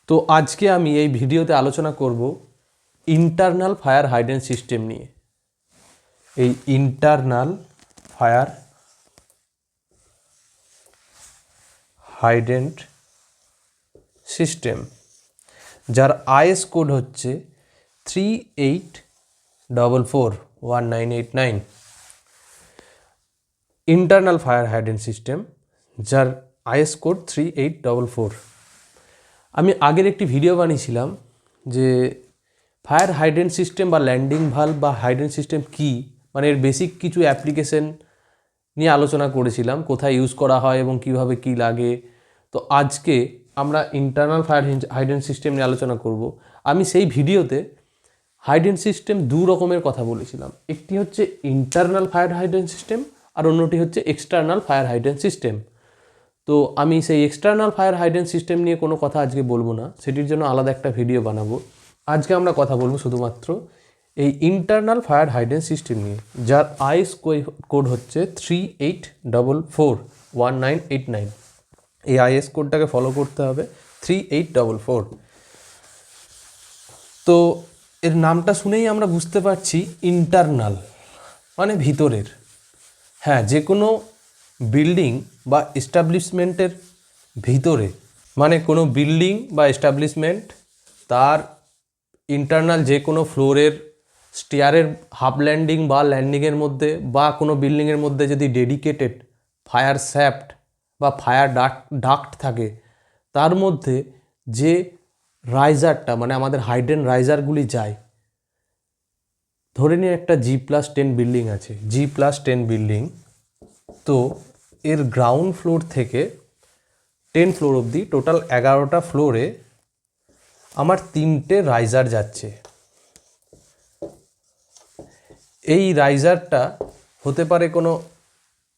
তো আজকে আমি এই ভিডিওতে আলোচনা করব ইন্টারনাল ফায়ার হাইড্রেন্ট সিস্টেম নিয়ে। এই ইন্টারনাল ফায়ার হাইড্রেন্ট সিস্টেম যার আইএস কোড হচ্ছে 38441989। ইন্টারনাল ফায়ার হাইড্রেন্ট সিস্টেম যার আইএস কোড 3844। আমি আগের একটি ভিডিও বানিয়েছিলাম যে ফায়ার হাইড্রেন্ট সিস্টেম বা ল্যান্ডিং ভালভ বা হাইড্রেন্ট সিস্টেম কী, মানে এর বেসিক কিছু অ্যাপ্লিকেশন নিয়ে আলোচনা করেছিলাম, কোথায় ইউজ করা হয় এবং কিভাবে কি লাগে। তো আজকে আমরা ইন্টারনাল ফায়ার হাইড্রেন্ট সিস্টেম নিয়ে আলোচনা করব। আমি সেই ভিডিওতে হাইড্রেন্ট সিস্টেম দু রকমের কথা বলেছিলাম, একটি হচ্ছে ইন্টারনাল ফায়ার হাইড্রেন্ট সিস্টেম আর অন্যটি হচ্ছে এক্সটার্নাল ফায়ার হাইড্রেন্ট সিস্টেম। তো আমি সেই এক্সটার্নাল ফায়ার হাইড্রেন্ট সিস্টেম নিয়ে কোনো কথা আজকে বলবো না, সেটির জন্য আলাদা একটা ভিডিও বানাবো। আজকে আমরা কথা বলবো শুধুমাত্র এই ইন্টারনাল ফায়ার হাইড্রেন্ট সিস্টেম নিয়ে, যার আইএস কোড হচ্ছে 38441989। এই আইএস কোডটাকে ফলো করতে হবে, 3844। তো এর নামটা শুনেই আমরা বুঝতে পারছি ইন্টারনাল মানে ভিতরের। হ্যাঁ, যে কোনো বিল্ডিং বা এস্টাবলিশমেন্টের ভিতরে, মানে কোনো বিল্ডিং বা এস্টাবলিশমেন্ট তার ইন্টারনাল যে কোনো ফ্লোরের স্টেয়ারের হাফ ল্যান্ডিং বা ল্যান্ডিংয়ের মধ্যে বা কোনো বিল্ডিংয়ের মধ্যে যদি ডেডিকেটেড ফায়ার শ্যাফট বা ফায়ার ডাক্ট থাকে, তার মধ্যে যে রাইজারটা মানে আমাদের হাইড্রেন্ট রাইজারগুলি যায়, ধরে নিয়ে একটা G+10 বিল্ডিং আছে, G+10 বিল্ডিং। তো এর গ্রাউন্ড ফ্লোর থেকে 10 ফ্লোর অবধি টোটাল 11টা ফ্লোরে আমার 3টে রাইজার যাচ্ছে। এই রাইজারটা হতে পারে কোনো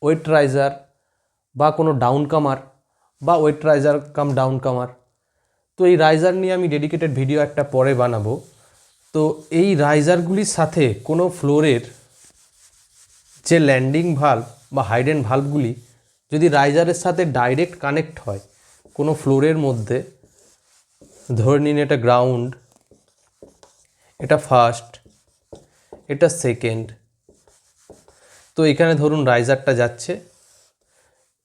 ওয়েট রাইজার বা কোনো ডাউন কামার বা ওয়েট রাইজার কাম ডাউন কামার। তো এই রাইজার নিয়ে আমি ডেডিকেটেড ভিডিও একটা পরে বানাবো। তো এই রাইজারগুলির সাথে কোনো ফ্লোরের যে ল্যান্ডিং ভালভ বা হাইড্রেন্ট ভালভগুলি যদি রাইজারের সাথে ডাইরেক্ট কানেক্ট হয় কোনো ফ্লোরের মধ্যে, ধরে নিন এটা গ্রাউন্ড, এটা ফার্স্ট, এটা সেকেন্ড। তো এখানে ধরুন রাইজারটা যাচ্ছে,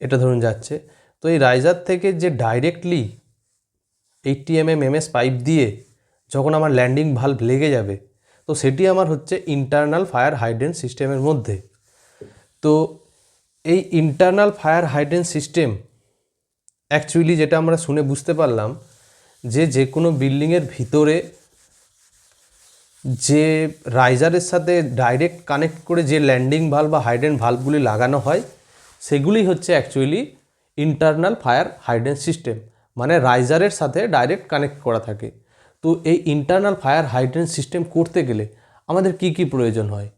এটা ধরুন যাচ্ছে। তো এই রাইজার থেকে যে ডাইরেক্টলি 80 mm MS পাইপ দিয়ে যখন আমার ল্যান্ডিং ভালভ লেগে যাবে, তো সেটি আমার হচ্ছে ইন্টারনাল ফায়ার হাইড্রেন্ট সিস্টেমের মধ্যে। তো এই internal fire hydrant system actually যেটা আমরা শুনে বুঝতে পারলাম যে কোনো বিল্ডিংয়ের ভিতরে যে রাইজারের সাথে ডাইরেক্ট কানেক্ট করে যে ল্যান্ডিং ভালভ বা হাইড্রেন্ট ভালভগুলি লাগানো হয়, সেগুলি হচ্ছে actually internal fire hydrant system, মানে রাইজারের সাথে ডাইরেক্ট কানেক্ট করা থাকে। তো এই ইন্টারনাল ফায়ার হাইড্রেন্ট সিস্টেম করতে গেলে আমাদের কি কি প্রয়োজন হয়?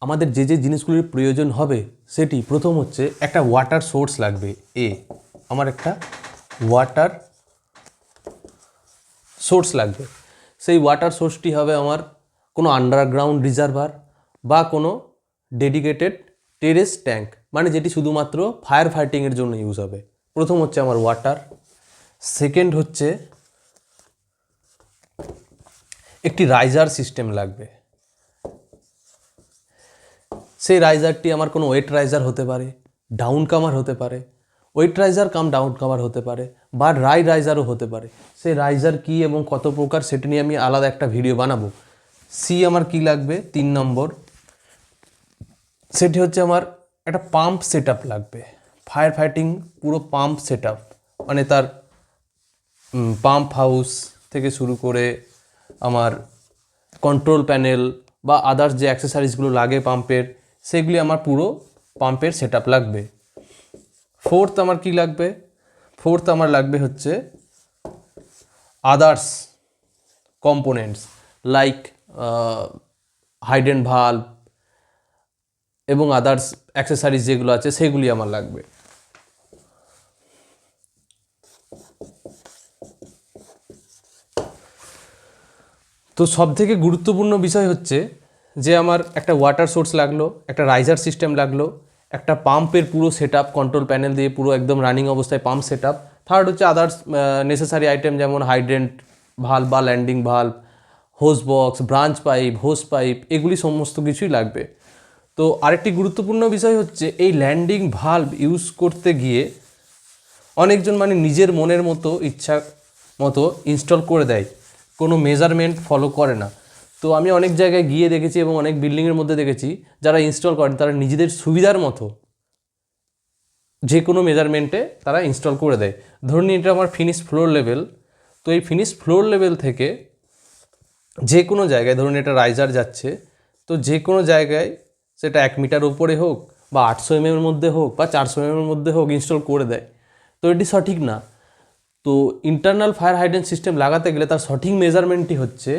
আমাদের যে জিনিসগুলির প্রয়োজন হবে সেটি প্রথম হচ্ছে একটা ওয়াটার সোর্স লাগবে। আমার একটা ওয়াটার সোর্স লাগবে। সেই ওয়াটার সোর্সটি হবে আমার কোনো আন্ডারগ্রাউন্ড রিজার্ভার বা কোনো ডেডিকেটেড টেরেস ট্যাঙ্ক, মানে যেটি শুধুমাত্র ফায়ার ফাইটিংয়ের জন্য ইউজ হবে। প্রথম হচ্ছে আমার ওয়াটার। সেকেন্ড হচ্ছে একটি রাইজার সিস্টেম লাগবে। সেই রাইজারটি আমার কোনো ওয়েট রাইজার হতে পারে, ডাউন কামার হতে পারে, ওয়েট রাইজার কাম ডাউন কামার হতে পারে, বা রাইজারও হতে পারে। সেই রাইজার কী এবং কত প্রকার সেটি নিয়ে আমি আলাদা একটা ভিডিও বানাবো। আমার কি লাগবে 3 নম্বর, সেটি হচ্ছে আমার একটা পাম্প সেট লাগবে। ফায়ার ফাইটিং পুরো পাম্প সেট, মানে তার পাম্প হাউস থেকে শুরু করে আমার কন্ট্রোল প্যানেল বা আদার্স যে অ্যাক্সেসারিজগুলো লাগে পাম্পের, সেগুলি আমার পুরো পাম্পের সেট লাগবে। ফোর্থ আমার কি লাগবে? ফোর্থ আমার লাগবে হচ্ছে others components like hydrant valve এবং আদার্স অ্যাক্সেসারিজ যেগুলো আছে সেগুলি আমার লাগবে। তো সবথেকে গুরুত্বপূর্ণ বিষয় হচ্ছে যে আমার একটা ওয়াটার সোর্স লাগলো, একটা রাইজার সিস্টেম লাগলো, একটা পাম্পের পুরো সেট আপ, কন্ট্রোল প্যানেল দিয়ে পুরো একদম রানিং অবস্থায় পাম্প সেট আপ, থার্ড হচ্ছে আদার্স নেসেসারি আইটেম, যেমন হাইড্রেন্ট ভাল্ব বা landing valve, hose box, branch pipe, hose pipe, এগুলি সমস্ত কিছুই লাগবে। তো আরেকটি গুরুত্বপূর্ণ বিষয় হচ্ছে এই ল্যান্ডিং ভাল্ব ইউজ করতে গিয়ে অনেকজন মানে নিজের মনের মতো ইচ্ছা মতো ইনস্টল করে দেয়, কোনো মেজারমেন্ট ফলো করে না। তো আমি অনেক জায়গায় গিয়ে দেখেছি এবং অনেক বিল্ডিংয়ের মধ্যে দেখেছি যারা ইনস্টল করেন তারা নিজেদের সুবিধার মতো যে কোনো মেজারমেন্টে তারা ইনস্টল করে দেয়। ধরুন এটা আমার ফিনিশ ফ্লোর লেভেল, তো এই ফিনিশ ফ্লোর লেভেল থেকে যে কোনো জায়গায় ধরুন এটা রাইজার যাচ্ছে, তো যে কোনো জায়গায় সেটা 1 মিটার উপরে হোক বা 800 mm মধ্যে হোক বা 400 mm মধ্যে হোক ইনস্টল করে দেয়। তো এটি সঠিক না। তো ইন্টারনাল ফায়ার হাইড্রেন্ট সিস্টেম লাগাতে গেলে তার সঠিক মেজারমেন্টটি হচ্ছে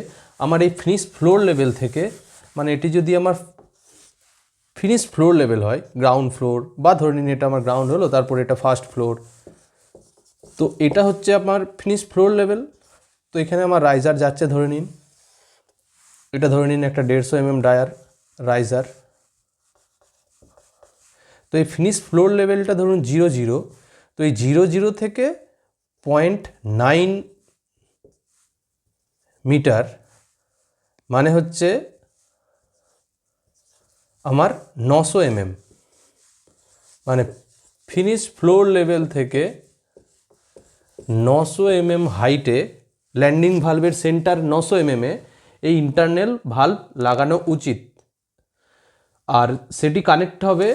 আমার এই ফিনিশ ফ্লোর লেভেল থেকে, মানে এটি যদি আমার ফিনিশ ফ্লোর লেভেল হয়, গ্রাউন্ড ফ্লোর বা ধরে নিন এটা আমার গ্রাউন্ড হলো, তারপর এটা ফার্স্ট ফ্লোর, তো এটা হচ্ছে আমার ফিনিশ ফ্লোর লেভেল। তো এখানে আমার রাইজার যাচ্ছে, ধরে নিন এটা ধরে নিন একটা 150 mm ডায়ার রাইজার। তো এই ফিনিশ ফ্লোর লেভেলটা ধরুন 0 তো এই 0 থেকে 0.9 মিটার মানে হচ্ছে আমার 900 mm, মানে ফিনিশ ফ্লোর লেভেল থেকে 900 mm হাইটে ল্যান্ডিং ভালভের সেন্টার 900 mm এই ইন্টারনাল ভালভ লাগানো উচিত। আর সেটি কানেক্ট হবে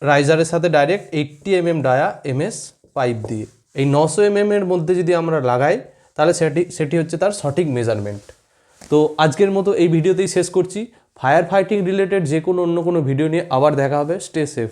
রাইজারের সাথে direct 80 mm dia MS pipe দিয়ে। এই 900 mm এর মধ্যে যদি আমরা লাগাই তাহলে সেটি হচ্ছে তার সঠিক মেজারমেন্ট। তো আজকের মতো এই ভিডিওতেই শেষ করছি। ফায়ার ফাইটিং রিলেটেড যে কোনো অন্য কোনো ভিডিও নিয়ে আবার দেখা হবে। Stay safe.